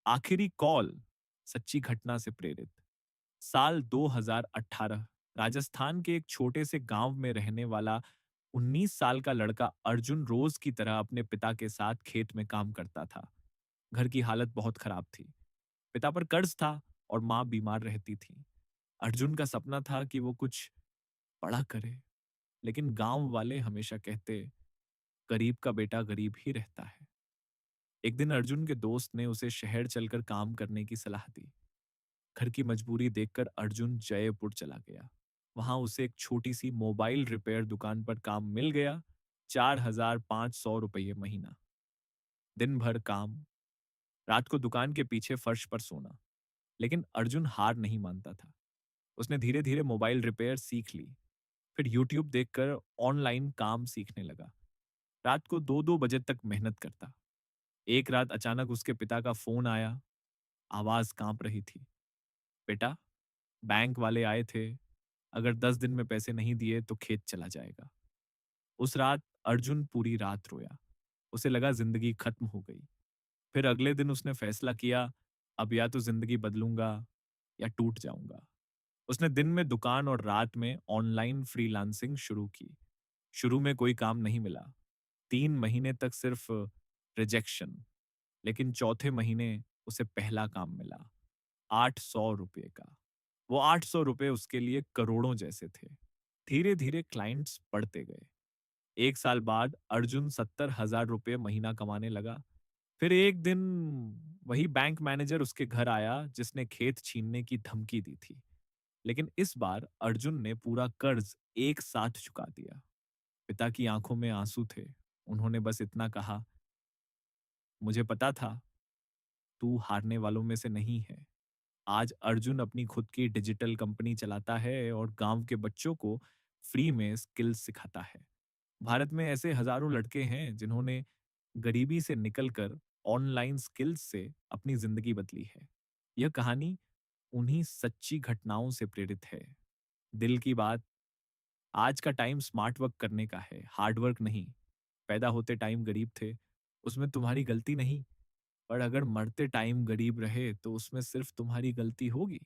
आखिरी कॉल सच्ची घटना से प्रेरित। साल 2018 राजस्थान के एक छोटे से गांव में रहने वाला 19 साल का लड़का अर्जुन रोज की तरह अपने पिता के साथ खेत में काम करता था। घर की हालत बहुत खराब थी। पिता पर कर्ज था और मां बीमार रहती थी। अर्जुन का सपना था कि वो कुछ बड़ा करे, लेकिन गांव वाले हमेशा कहते, गरीब का बेटा गरीब ही रहता है। एक दिन अर्जुन के दोस्त ने उसे शहर चलकर काम करने की सलाह दी। घर की मजबूरी देखकर अर्जुन जयपुर चला गया। वहां उसे एक छोटी सी मोबाइल रिपेयर दुकान पर काम मिल गया। 4,500 रुपये महीना। दिन भर काम, रात को दुकान के पीछे फर्श पर सोना। लेकिन अर्जुन हार नहीं मानता था। उसने धीरे धीरे मोबाइल रिपेयर सीख ली। फिर यूट्यूब देखकर ऑनलाइन काम सीखने लगा। रात को 2-2 बजे तक मेहनत करता। एक रात अचानक उसके पिता का फोन आया। आवाज कांप रही थी। बेटा, बैंक वाले आए थे। अगर 10 दिन में पैसे नहीं दिए तो खेत चला जाएगा। उस रात अर्जुन पूरी रात रोया। उसे लगा जिंदगी खत्म हो गई। फिर अगले दिन उसने फैसला किया, अब या तो जिंदगी बदलूंगा या टूट जाऊंगा। उसने दिन में दुकान और रात में ऑनलाइन फ्रीलांसिंग शुरू की। शुरू में कोई काम नहीं मिला। 3 महीने तक सिर्फ रिजेक्शन। लेकिन चौथे महीने उसे पहला काम मिला। 800 रुपये का। वो 800 रुपये उसके लिए करोड़ों जैसे थे। धीरे धीरे क्लाइंट्स बढ़ते गए। 1 साल बाद अर्जुन 70,000 रुपये महीना कमाने लगा। फिर एक दिन वही बैंक मैनेजर उसके घर आया जिसने खेत छीनने की धमकी दी थी। लेकिन इस बार अर्जुन ने पूरा कर्ज एक साथ चुका दिया। पिता की आंखों में आंसू थे। उन्होंने बस इतना कहा, मुझे पता था तू हारने वालों में से नहीं है। आज अर्जुन अपनी खुद की डिजिटल कंपनी चलाता है और गांव के बच्चों को फ्री में स्किल्स सिखाता है। भारत में ऐसे हजारों लड़के हैं जिन्होंने गरीबी से निकलकर ऑनलाइन स्किल्स से अपनी जिंदगी बदली है। यह कहानी उन्हीं सच्ची घटनाओं से प्रेरित है। दिल की बात, आज का टाइम स्मार्ट वर्क करने का है, हार्ड वर्क नहीं। पैदा होते टाइम गरीब थे, उसमें तुम्हारी गलती नहीं। पर अगर मरते टाइम गरीब रहे तो उसमें सिर्फ तुम्हारी गलती होगी।